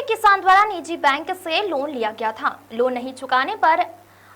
किसान द्वारा निजी बैंक से लोन लिया गया था। लोन नहीं चुकाने पर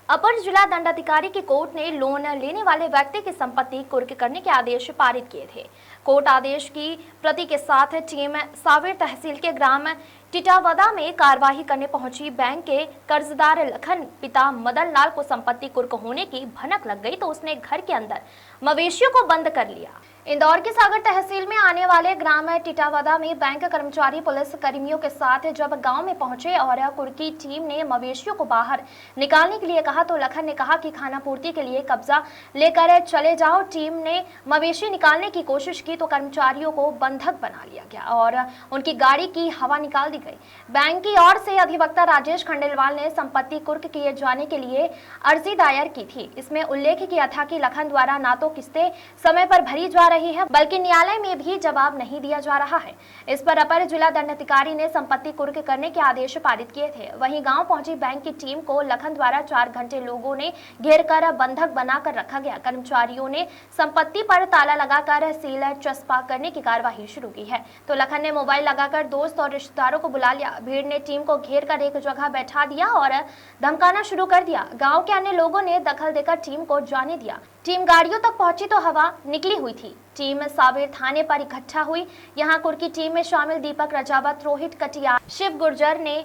अपर जिला दंडाधिकारी की कोर्ट ने लोन लेने वाले व्यक्ति की संपत्ति कुर्क करने के आदेश पारित किए थे। कोर्ट आदेश की प्रति के साथ टीम सावेर तहसील के ग्राम टिटावदा में कार्यवाही करने पहुंची। बैंक के कर्जदार लखन पिता मदन लाल को संपत्ति कुर्क होने की भनक लग गई तो उसने घर के अंदर मवेशियों को बंद कर लिया। इंदौर की सागर तहसील में आने वाले ग्राम टिटावदा में बैंक कर्मचारी पुलिस कर्मियों के साथ जब गांव में पहुंचे और कुर्की टीम ने मवेशियों को बाहर निकालने के लिए कहा तो लखन ने कहा कि खाना पूर्ति के लिए कब्जा लेकर चले जाओ। टीम ने मवेशी निकालने की कोशिश की तो कर्मचारियों को बंधक बना लिया गया और उनकी गाड़ी की हवा निकाल दी गई। बैंक की ओर से अधिवक्ता राजेश खंडेलवाल ने संपत्ति कुर्क किए जाने के लिए अर्जी दायर की थी। इसमें उल्लेख किया था कि लखन द्वारा न तो किस्तें समय पर भरी जा रही है बल्कि न्यायालय में भी जवाब नहीं दिया जा रहा है। इस पर अपर जिला दंडाधिकारी ने संपत्ति कुर्क करने के आदेश पारित किए थे। वहीं गांव पहुंची बैंक की टीम को लखन द्वारा 4 घंटे लोगों ने घेर कर बंधक बनाकर रखा गया। कर्मचारियों ने संपत्ति पर ताला लगाकर सील चस्पा करने की कार्यवाही शुरू की है तो लखन ने मोबाइल लगाकर दोस्त और रिश्तेदारों को बुला लिया। भीड़ ने टीम को घेर कर एक जगह बैठा दिया और धमकाना शुरू कर दिया। गाँव के अन्य लोगों ने दखल देकर टीम को जाने दिया। टीम गाड़ियों तक पहुंची तो हवा निकली हुई थी। टीम सावेर थाने पर इकट्ठा हुई। यहां कुर्की टीम में शामिल दीपक रजावत, रोहित कटियार, शिव गुर्जर ने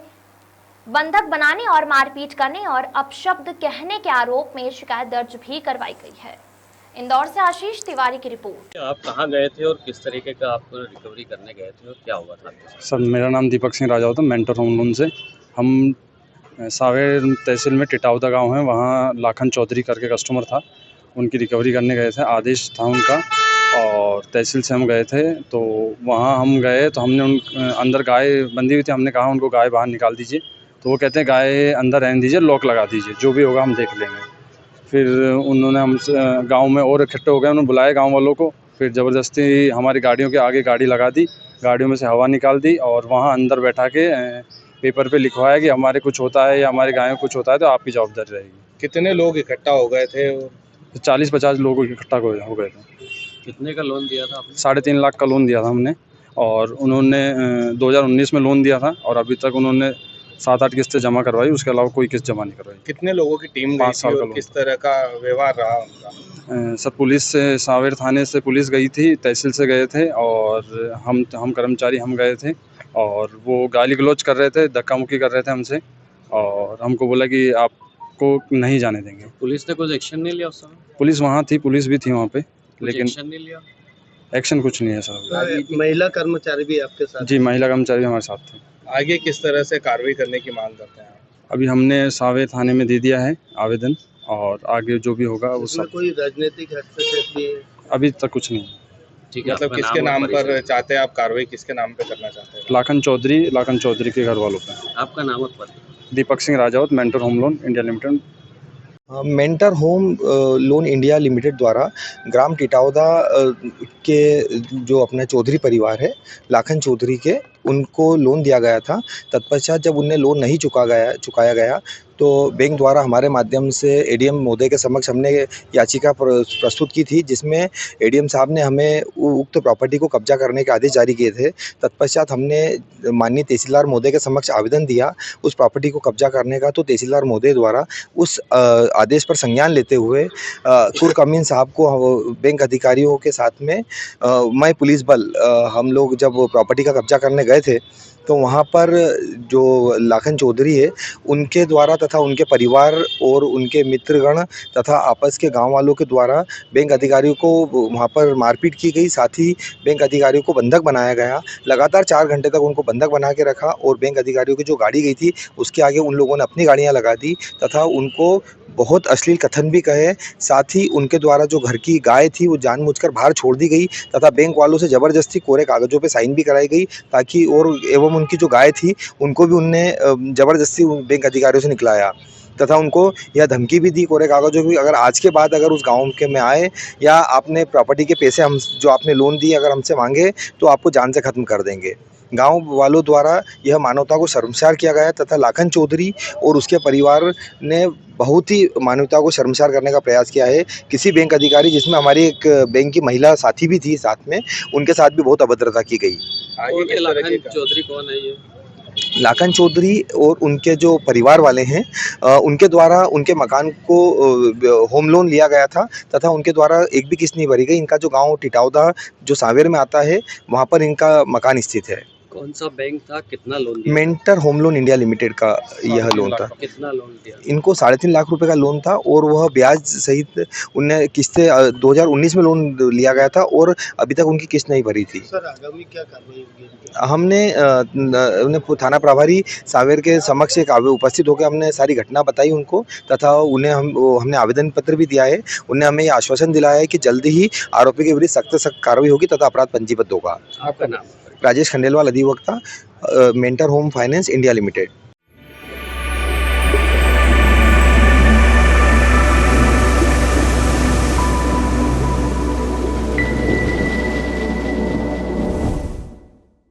बंधक बनाने और मारपीट करने और अपशब्द कहने के आरोप में शिकायत दर्ज भी करवाई गई है। इंदौर से आशीष तिवारी की रिपोर्ट। आप कहाँ गए थे और किस तरीके का आप रिकवरी करने गए थे और क्या हुआ था? सर, मेरा नाम दीपक सिंह राजावत है, मेंटर होम लोन से। हम सावेर तहसील में टिटावदा गांव है, वहाँ लाखन चौधरी करके कस्टमर था, उनकी रिकवरी करने गए थे। आदेश था उनका और तहसील से हम गए थे तो वहाँ हम गए तो हमने उन अंदर गाय बंधी हुई थी। हमने कहा उनको गाय बाहर निकाल दीजिए तो वो कहते हैं गाय अंदर रहने दीजिए, लॉक लगा दीजिए, जो भी होगा हम देख लेंगे। फिर उन्होंने हम गांव में और इकट्ठे हो गए, उन्होंने बुलाया गांव वालों को। फिर ज़बरदस्ती हमारी गाड़ियों के आगे गाड़ी लगा दी, गाड़ियों में से हवा निकाल दी और वहाँ अंदर बैठा के पेपर पे लिखवाया कि हमारे कुछ होता है या हमारे गाय में कुछ होता है तो आपकी जवाबदारी रहेगी। कितने लोग इकट्ठा हो गए थे? 40-50 लोग इकट्ठा हो गए थे। कितने का लोन दिया था आपने? 3.5 लाख का लोन दिया था हमने और उन्होंने 2019 में लोन दिया था और अभी तक उन्होंने 7-8 किस्तें जमा करवाई, उसके अलावा कोई किस्त जमा नहीं करवाई। कितने लोगों की टीम गई थी और किस तरह का व्यवहार रहा उनका? सर, पुलिस से सावेर थाने से पुलिस गई थी, तहसील से गए थे और हम कर्मचारी हम गए थे और वो गाली गलौज कर रहे थे, धक्का मुक्की कर रहे थे हमसे और हमको बोला कि आपको नहीं जाने देंगे। पुलिस ने कुछ एक्शन नहीं लिया उस समय? पुलिस वहाँ थी, पुलिस भी थी वहाँ पे, लेकिन एक्शन नहीं लिया। एक्शन कुछ नहीं है सर। महिला कर्मचारी भी आपके साथ? जी, महिला कर्मचारी हमारे साथ थे। आगे किस तरह से कार्रवाई करने की मांग करते हैं? अभी हमने सावेर थाने में दे दिया है आवेदन और आगे जो भी होगा वो सब। कोई राजनीतिक हस्तक्षेप भी है? अभी तक कुछ नहीं। ठीक है, मतलब किसके नाम पर चाहते हैं आप कार्रवाई, किसके नाम पे करना चाहते हैं? लाखन चौधरी के घर वालों पे। आपका नाम और पद? Deepak Singh Rajawat, mentor home loan India limited. Mentor home loan India limited द्वारा ग्राम टिटावदा के जो अपना चौधरी परिवार है, लाखन चौधरी के, उनको लोन दिया गया था। तत्पश्चात जब उन्हें लोन नहीं चुकाया गया तो बैंक द्वारा हमारे माध्यम से एडीएम महोदय के समक्ष हमने याचिका प्रस्तुत की थी, जिसमें एडीएम साहब ने हमें उक्त प्रॉपर्टी को कब्जा करने के आदेश जारी किए थे। तत्पश्चात हमने माननीय तहसीलदार महोदय के समक्ष आवेदन दिया उस प्रॉपर्टी को कब्जा करने का, तो तहसीलदार महोदय द्वारा उस आदेश पर संज्ञान लेते हुए कुर्क अमीन साहब को बैंक अधिकारियों के साथ में मैं पुलिस बल हम लोग जब प्रॉपर्टी का कब्जा करने गए थे तो वहाँ पर जो लाखन चौधरी है उनके द्वारा तथा उनके परिवार और उनके मित्रगण तथा आपस के गांव वालों के द्वारा बैंक अधिकारियों को वहाँ पर मारपीट की गई। साथ ही बैंक अधिकारियों को बंधक बनाया गया। लगातार 4 घंटे तक उनको बंधक बना के रखा और बैंक अधिकारियों की जो गाड़ी गई थी उसके आगे उन लोगों ने अपनी गाड़ियाँ लगा दी तथा उनको बहुत अश्लील कथन भी कहे। साथ ही उनके द्वारा जो घर की गाय थी वो जानबूझकर बाहर छोड़ दी गई तथा बैंक वालों से ज़बरदस्ती कोरे कागज़ों पे साइन भी कराई गई ताकि और एवं उनकी जो गाय थी उनको भी उनने ज़बरदस्ती बैंक अधिकारियों से निकलाया तथा उनको यह धमकी भी दी कोरे कागज़ों की, अगर आज के बाद अगर उस गांव के में आए या आपने प्रॉपर्टी के पैसे हम जो आपने लोन दिए अगर हमसे मांगे तो आपको जान से ख़त्म कर देंगे। गांव वालों द्वारा यह मानवता को शर्मसार किया गया तथा लाखन चौधरी और उसके परिवार ने बहुत ही मानवता को शर्मसार करने का प्रयास किया है। किसी बैंक अधिकारी, जिसमें हमारी एक बैंक की महिला साथी भी थी साथ में, उनके साथ भी बहुत अभद्रता की गई। लाखन चौधरी कौन है ये? लाखन चौधरी और उनके जो परिवार वाले हैं उनके द्वारा उनके मकान को होम लोन लिया गया था तथा उनके द्वारा एक भी किस्त नहीं भरी गई। इनका जो गांव टिटावदा जो सांवेर में आता है वहां पर इनका मकान स्थित है। कौन सा बैंक था, कितना लोन दिया? Mentor home loan India limited का यह लोन था। कितना लोन दिया? इनको 3.5 लाख रुपए का लोन था और वह ब्याज सहित उन्हें किस्तें 2019 में लोन लिया गया था और अभी तक उनकी किस्त नहीं भरी थी। सर आगामी क्या कार्रवाई होगी? हमने उन्हें थाना प्रभारी सांवेर के समक्ष एक उपस्थित होकर हमने सारी घटना बताई उनको तथा उन्हें हमने आवेदन पत्र भी दिया है। उन्हें हमें ये आश्वासन दिलाया है कि जल्दी ही आरोपी के विरुद्ध सख्त से सख्त कार्रवाई होगी तथा अपराध पंजीबद्ध होगा। आपका नाम? राजेश खंडेलवाल, अधिवक्ता, mentor home finance India limited.